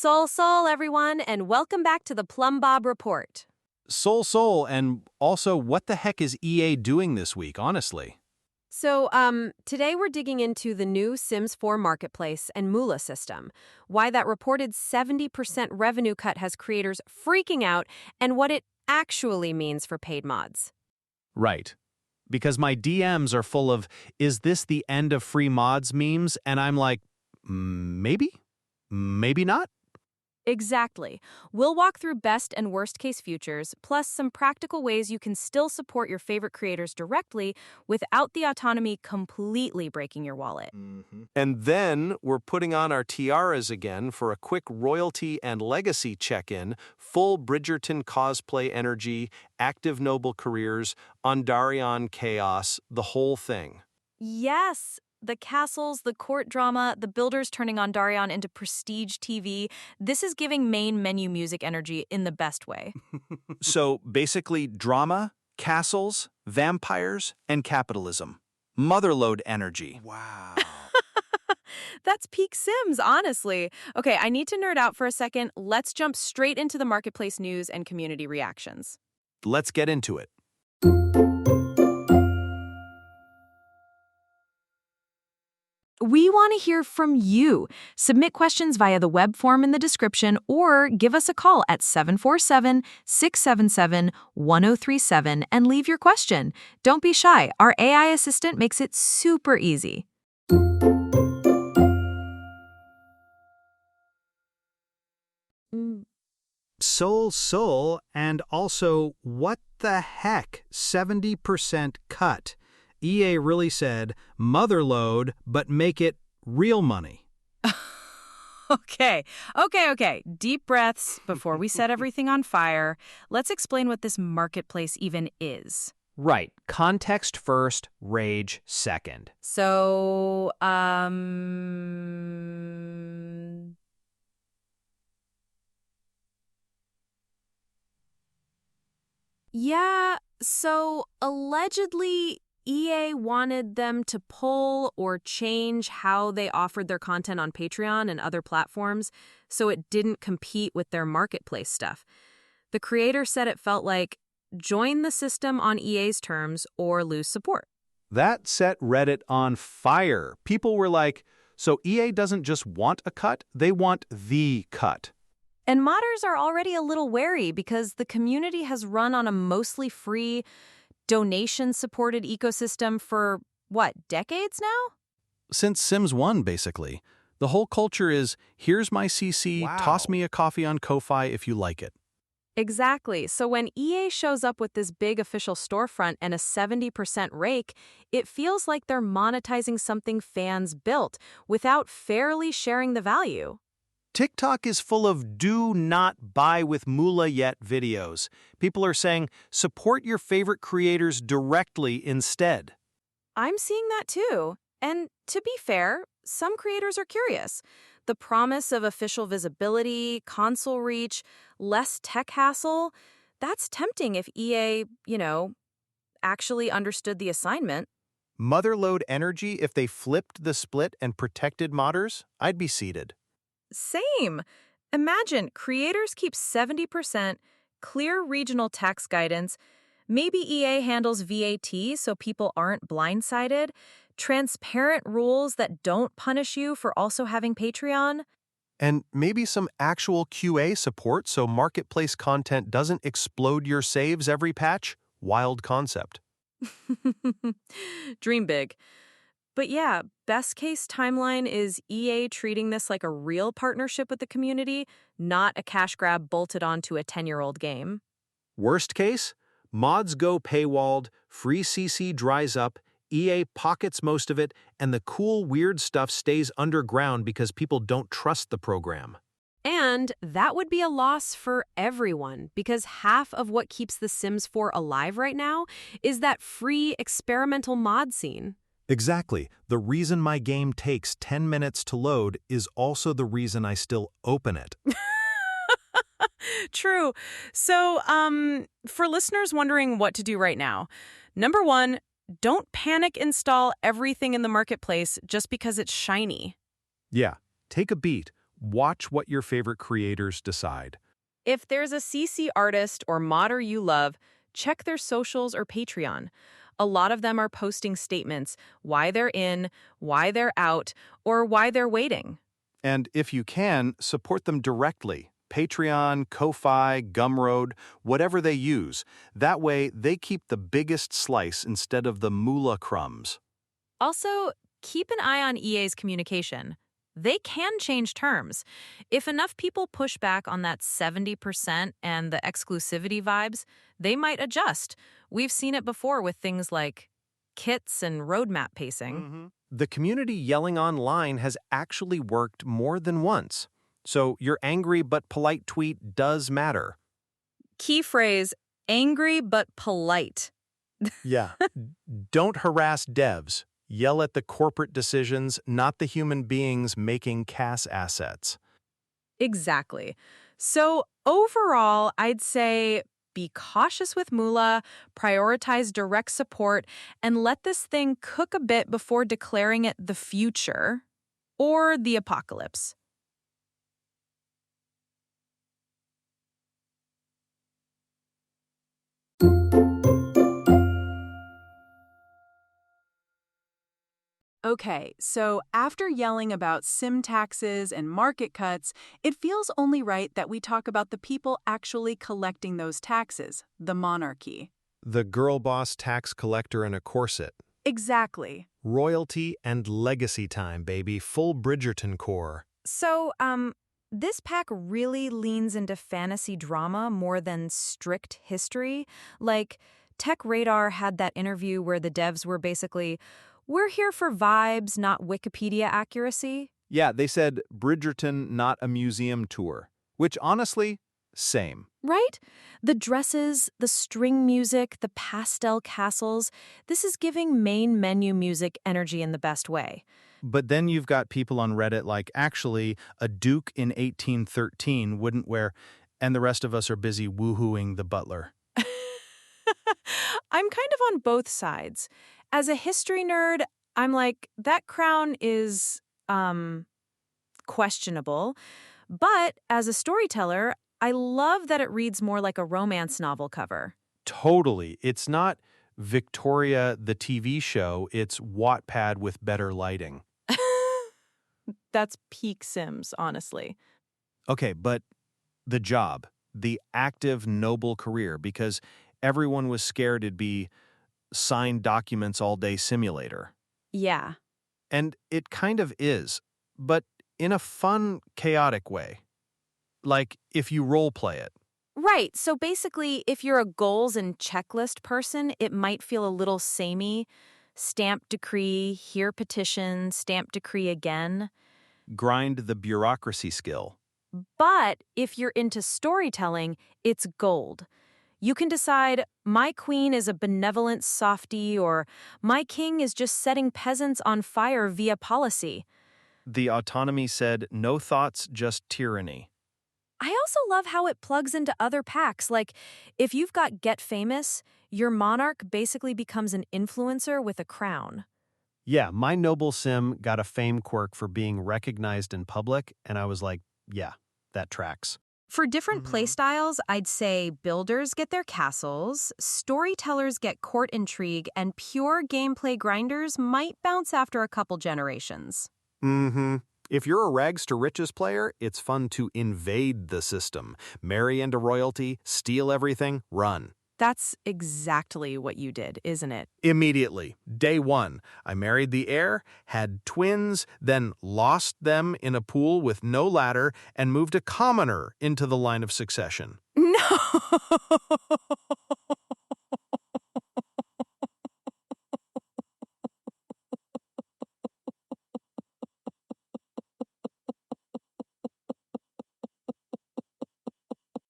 Sol, everyone, and welcome back to the Plum Bob Report. Soul, and also, what the heck is EA doing this week, honestly? So, today we're digging into the new Sims 4 Marketplace and Moola system, why that reported 70% revenue cut has creators freaking out, and what it actually means for paid mods. Right. Because my DMs are full of, is this the end of free mods memes? And I'm like, maybe? Maybe not? Exactly. We'll walk through best and worst case futures, plus some practical ways you can still support your favorite creators directly without the autonomy completely breaking your wallet. And then we're putting on our tiaras again for a quick royalty and legacy check-in, full Bridgerton cosplay energy, active noble careers, Ondarion chaos, the whole thing. Yes, the castles, the court drama, the builders turning Ondarion into prestige TV. This is giving main menu music energy in the best way. So basically drama, castles, vampires, and capitalism. Motherlode energy. Wow. That's peak Sims, honestly. Okay, I need to nerd out for a second. Let's jump straight into the Marketplace news and community reactions. Let's get into it. We want to hear from you. Submit questions via the web form in the description or give us a call at 747-677-1037 and leave your question. Don't be shy. Our AI assistant makes it super easy. Soul, and also, what the heck, 70% cut. EA really said, motherlode, but make it real money. Okay. Deep breaths before we set everything on fire. Let's explain what this marketplace even is. Right. Context first, rage second. So, yeah, so allegedly EA wanted them to pull or change how they offered their content on Patreon and other platforms so it didn't compete with their marketplace stuff. The creator said it felt like join the system on EA's terms or lose support. That set Reddit on fire. People were like, so EA doesn't just want a cut, they want the cut. And modders are already a little wary because the community has run on a mostly free, donation-supported ecosystem for, decades now? Since Sims 1, basically. The whole culture is, here's my CC, toss me a coffee on Ko-Fi if you like it. Exactly. So when EA shows up with this big official storefront and a 70% rake, it feels like they're monetizing something fans built without fairly sharing the value. TikTok is full of do not buy with Moola yet videos. People are saying, support your favorite creators directly instead. I'm seeing that too. And to be fair, some creators are curious. The promise of official visibility, console reach, less tech hassle, that's tempting if EA, actually understood the assignment. Motherlode energy, if they flipped the split and protected modders, I'd be seated. Same. Imagine creators keep 70%, clear regional tax guidance, maybe EA handles VAT so people aren't blindsided, transparent rules that don't punish you for also having Patreon. And maybe some actual QA support so marketplace content doesn't explode your saves every patch. Wild concept. Dream big. But yeah, best case timeline is EA treating this like a real partnership with the community, not a cash grab bolted onto a 10-year-old game. Worst case, mods go paywalled, free CC dries up, EA pockets most of it, and the cool, weird stuff stays underground because people don't trust the program. And that would be a loss for everyone, because half of what keeps The Sims 4 alive right now is that free experimental mod scene. Exactly. The reason my game takes 10 minutes to load is also the reason I still open it. True. So, for listeners wondering what to do right now, number one, don't panic install everything in the marketplace just because it's shiny. Yeah, take a beat. Watch what your favorite creators decide. If there's a CC artist or modder you love, check their socials or Patreon. A lot of them are posting statements, why they're in, why they're out, or why they're waiting. And if you can, support them directly. Patreon, Ko-Fi, Gumroad, whatever they use. That way, they keep the biggest slice instead of the moolah crumbs. Also, keep an eye on EA's communication. They can change terms. If enough people push back on that 70% and the exclusivity vibes, they might adjust. We've seen it before with things like kits and roadmap pacing. The community yelling online has actually worked more than once. So your angry but polite tweet does matter. Key phrase, angry but polite. Yeah. Don't harass devs. Yell at the corporate decisions, not the human beings making CAS assets. Exactly. So overall, I'd say be cautious with Moola, prioritize direct support, and let this thing cook a bit before declaring it the future or the apocalypse. Okay, so after yelling about sim taxes and market cuts, it feels only right that we talk about the people actually collecting those taxes, the monarchy. The girl boss tax collector in a corset. Exactly. Royalty and legacy time, baby. Full Bridgerton core. So, this pack really leans into fantasy drama more than strict history. Like, Tech Radar had that interview where the devs were basically, we're here for vibes, not Wikipedia accuracy. Yeah, they said Bridgerton, not a museum tour. Which, honestly, same. Right? The dresses, the string music, the pastel castles, this is giving main menu music energy in the best way. But then you've got people on Reddit like, actually, a duke in 1813 wouldn't wear, and the rest of us are busy woohooing the butler. I'm kind of on both sides. As a history nerd, I'm like, that crown is, questionable. But as a storyteller, I love that it reads more like a romance novel cover. Totally. It's not Victoria, the TV show. It's Wattpad with better lighting. That's peak Sims, honestly. Okay, but the job, the active, noble career, because everyone was scared it'd be signed documents all day simulator. Yeah. And it kind of is, but in a fun, chaotic way. Like if you role play it. Right. So basically, if you're a goals and checklist person, it might feel a little samey. Stamp decree, here petition, stamp decree again. Grind the bureaucracy skill. But if you're into storytelling, it's gold. You can decide, my queen is a benevolent softie, or my king is just setting peasants on fire via policy. The autonomy said, no thoughts, just tyranny. I also love how it plugs into other packs. Like, if you've got Get Famous, your monarch basically becomes an influencer with a crown. Yeah, my noble sim got a fame quirk for being recognized in public, and I was like, yeah, that tracks. For different playstyles, I'd say builders get their castles, storytellers get court intrigue, and pure gameplay grinders might bounce after a couple generations. If you're a rags to riches player, it's fun to invade the system, marry into royalty, steal everything, run. That's exactly what you did, isn't it? Immediately. Day one, I married the heir, had twins, then lost them in a pool with no ladder, and moved a commoner into the line of succession. No!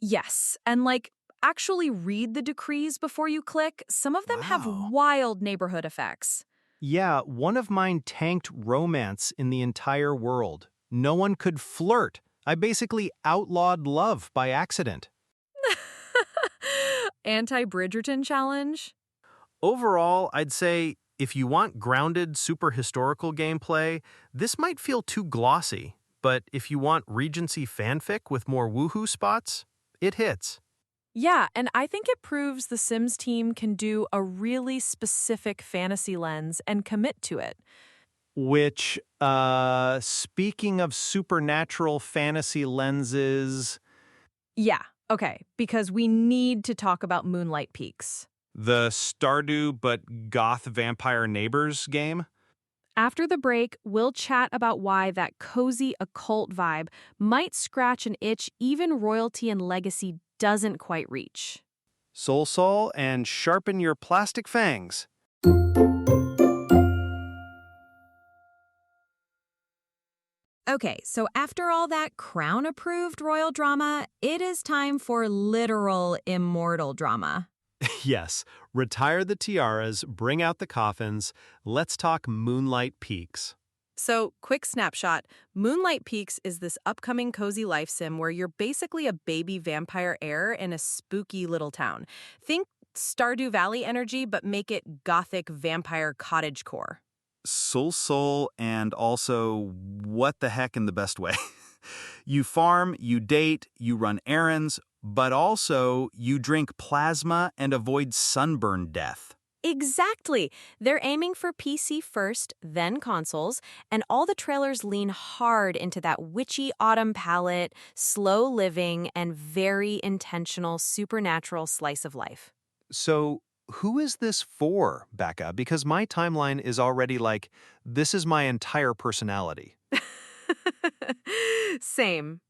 Yes, and actually read the decrees before you click. Some of them have wild neighborhood effects. Yeah, one of mine tanked romance in the entire world. No one could flirt. I basically outlawed love by accident. Anti-Bridgerton challenge? Overall, I'd say if you want grounded, super historical gameplay, this might feel too glossy. but if you want Regency fanfic with more woohoo spots, it hits. Yeah, and I think it proves the Sims team can do a really specific fantasy lens and commit to it. Which, speaking of supernatural fantasy lenses, Yeah, okay, because we need to talk about Moonlight Peaks. the Stardew but goth vampire neighbors game? After the break, we'll chat about why that cozy occult vibe might scratch an itch even royalty and legacy doesn't quite reach. Soul and sharpen your plastic fangs. Okay, so after all that crown-approved royal drama, it is time for literal immortal drama. Yes, retire the tiaras, bring out the coffins. Let's talk Moonlight Peaks. So, quick snapshot, Moonlight Peaks is this upcoming cozy life sim where you're basically a baby vampire heir in a spooky little town. Think Stardew Valley energy, but make it gothic vampire cottagecore. Soul, and also what the heck in the best way. You farm, you date, you run errands, but also you drink plasma and avoid sunburn death. Exactly. They're aiming for PC first, then consoles, and all the trailers lean hard into that witchy autumn palette, slow living, and very intentional supernatural slice of life. So, who is this for, Becca? Because my timeline is already like, this is my entire personality. Same.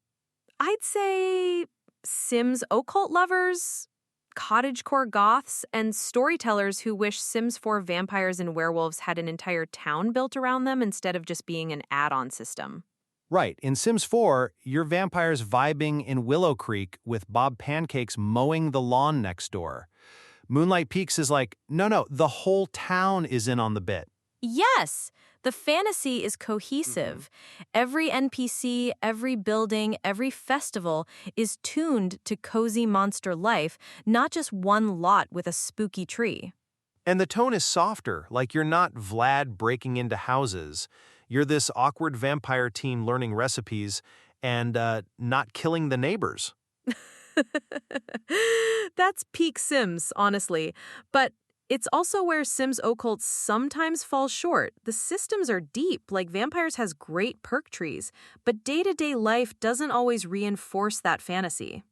I'd say Sims occult lovers, cottagecore goths, and storytellers who wish Sims 4 vampires and werewolves had an entire town built around them instead of just being an add-on system. Right. In Sims 4, your vampire's vibing in Willow Creek with Bob Pancakes mowing the lawn next door. Moonlight Peaks is like, no, the whole town is in on the bit. Yes, the fantasy is cohesive. Every NPC, every building, every festival is tuned to cozy monster life, not just one lot with a spooky tree. And the tone is softer, like you're not Vlad breaking into houses. You're this awkward vampire teen learning recipes and not killing the neighbors. That's peak Sims, honestly. But it's also where Sims occults sometimes fall short. The systems are deep, like Vampires has great perk trees, but day-to-day life doesn't always reinforce that fantasy.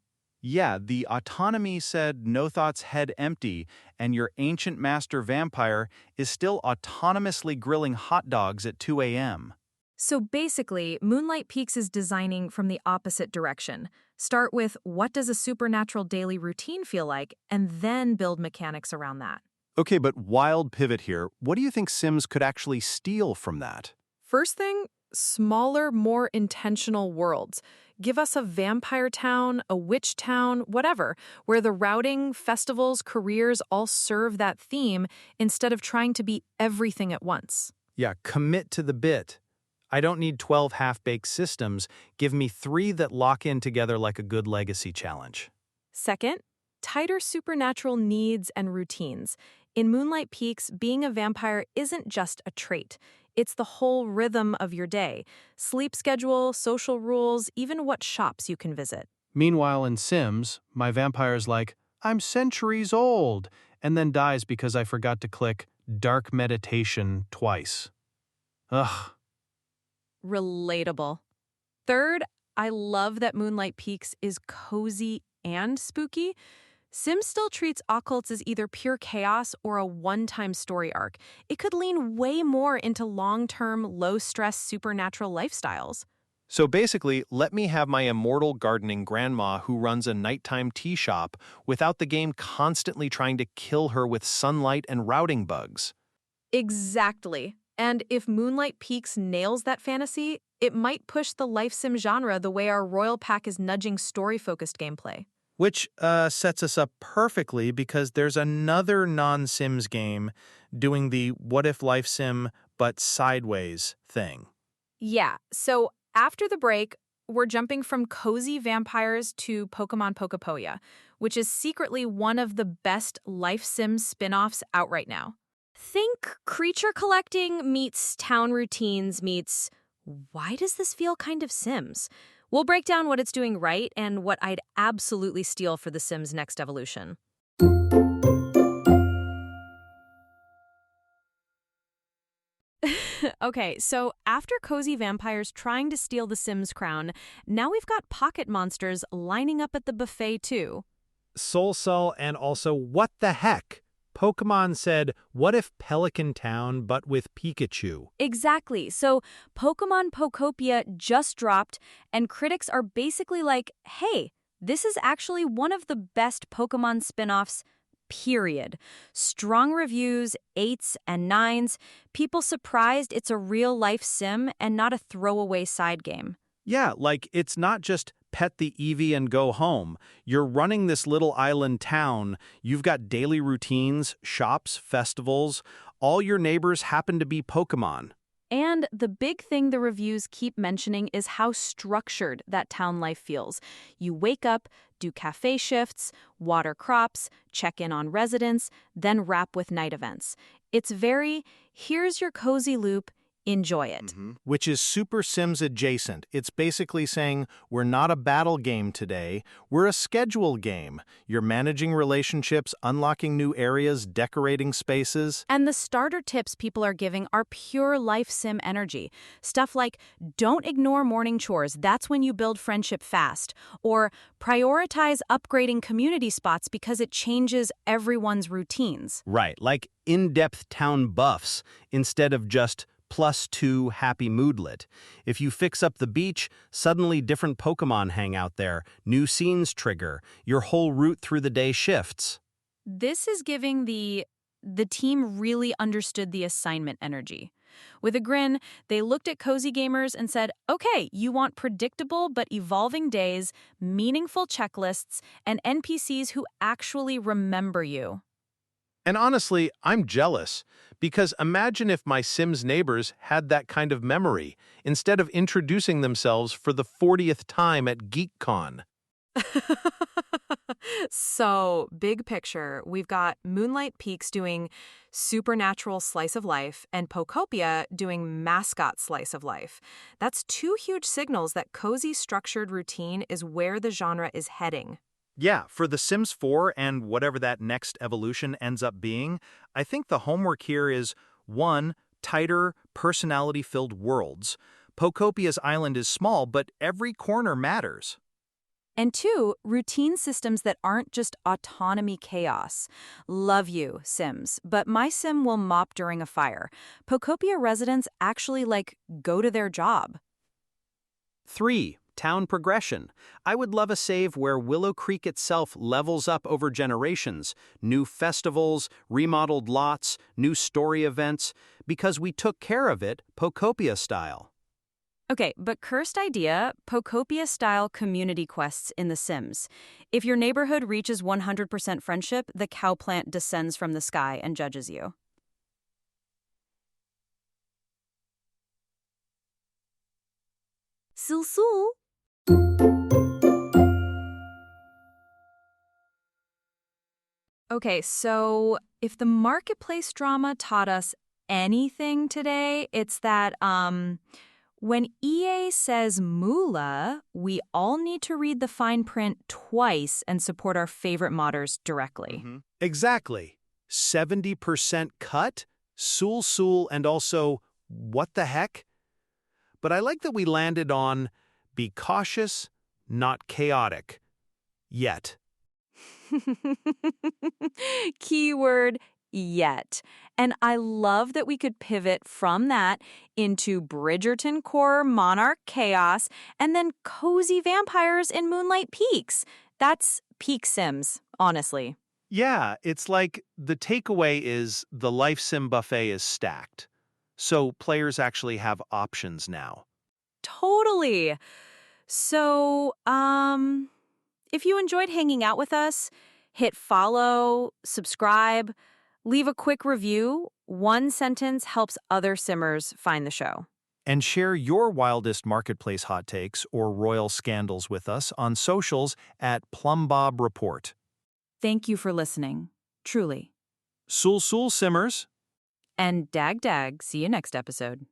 Yeah, the autonomy said no thoughts head empty, and your ancient master vampire is still autonomously grilling hot dogs at 2 a.m. So basically, Moonlight Peaks is designing from the opposite direction. Start with what does a supernatural daily routine feel like, and then build mechanics around that. Okay, but wild pivot here. What do you think Sims could actually steal from that? First thing, smaller, more intentional worlds. Give us a vampire town, a witch town, whatever, where the routing, festivals, careers all serve that theme instead of trying to be everything at once. Yeah, commit to the bit. I don't need 12 half-baked systems. Give me 3 that lock in together like a good legacy challenge. Second, tighter supernatural needs and routines. In Moonlight Peaks, being a vampire isn't just a trait. It's the whole rhythm of your day. Sleep schedule, social rules, even what shops you can visit. Meanwhile, in Sims, my vampire's like, I'm centuries old, and then dies because I forgot to click dark meditation twice. Ugh. Relatable. Third, I love that Moonlight Peaks is cozy and spooky. Sims still treats occults as either pure chaos or a one-time story arc. It could lean way more into long-term, low-stress supernatural lifestyles. So basically, let me have my immortal gardening grandma who runs a nighttime tea shop without the game constantly trying to kill her with sunlight and routing bugs. Exactly. And if Moonlight Peaks nails that fantasy, it might push the life sim genre the way our Royal Pack is nudging story-focused gameplay. Which sets us up perfectly because there's another non-Sims game doing the what if life sim but sideways thing. Yeah, so after the break, we're jumping from cozy vampires to Pokémon Pokopia, which is secretly one of the best life sim spin-offs out right now. Think creature collecting meets town routines meets Why does this feel kind of Sims? We'll break down what it's doing right and what I'd absolutely steal for The Sims next evolution. Okay, so after cozy vampires trying to steal the Sims crown, now we've got pocket monsters lining up at the buffet too. Soul and also what the heck? Pokémon said, what if Pelican Town but with Pikachu? Exactly. So Pokémon Pokopia just dropped, and critics are basically like, hey, this is actually one of the best Pokémon spin-offs, period. Strong reviews, 8s and 9s, people surprised it's a real-life sim and not a throwaway side game. Yeah, like it's not just pet the Eevee and go home. You're running this little island town. You've got daily routines, shops, festivals. All your neighbors happen to be Pokémon. And the big thing the reviews keep mentioning is how structured that town life feels. You wake up, do cafe shifts, water crops, check in on residents, then wrap with night events. It's very, here's your cozy loop, enjoy it. Which is Super Sims adjacent. It's basically saying, we're not a battle game today, we're a schedule game. You're managing relationships, unlocking new areas, decorating spaces. And the starter tips people are giving are pure life sim energy. Stuff like, don't ignore morning chores, that's when you build friendship fast. Or prioritize upgrading community spots because it changes everyone's routines. Right, like in-depth town buffs instead of just +2 happy moodlet. If you fix up the beach, suddenly different Pokémon hang out there, new scenes trigger, your whole route through the day shifts. This is giving the team really understood the assignment energy. With a grin, they looked at cozy gamers and said, okay, you want predictable but evolving days, meaningful checklists, and NPCs who actually remember you. And honestly, I'm jealous, because imagine if my Sims neighbors had that kind of memory, instead of introducing themselves for the 40th time at GeekCon. So, big picture, we've got Moonlight Peaks doing supernatural slice of life and Pokopia doing mascot slice of life. That's two huge signals that cozy structured routine is where the genre is heading. Yeah, for The Sims 4 and whatever that next evolution ends up being, I think the homework here is 1. Tighter, personality-filled worlds. Pokopia's island is small, but every corner matters. And 2, routine systems that aren't just autonomy chaos. Love you, Sims, but my sim will mop during a fire. Pokopia residents actually, go to their job. 3. Town progression. I would love a save where Willow Creek itself levels up over generations. New festivals, remodeled lots, new story events, because we took care of it Pokopia style. Okay, but cursed idea, Pokopia-style community quests in The Sims. If your neighborhood reaches 100% friendship, the cow plant descends from the sky and judges you. Sul. Okay, so if the Marketplace drama taught us anything today, it's that, when EA says Moola, we all need to read the fine print twice and support our favorite modders directly. Exactly. 70% cut, Sul, and also, what the heck? But I like that we landed on, be cautious, not chaotic. Yet. Keyword yet. And I love that we could pivot from that into Bridgerton core monarch chaos and then cozy vampires in Moonlight Peaks. That's peak Sims, honestly. Yeah, it's like the takeaway is the Life Sim buffet is stacked. So players actually have options now. Totally. So, if you enjoyed hanging out with us, hit follow, subscribe, leave a quick review. One sentence helps other Simmers find the show. And share your wildest Marketplace hot takes or royal scandals with us on socials at Plumbob Report. Thank you for listening. Truly. Sul Simmers. And dag, see you next episode.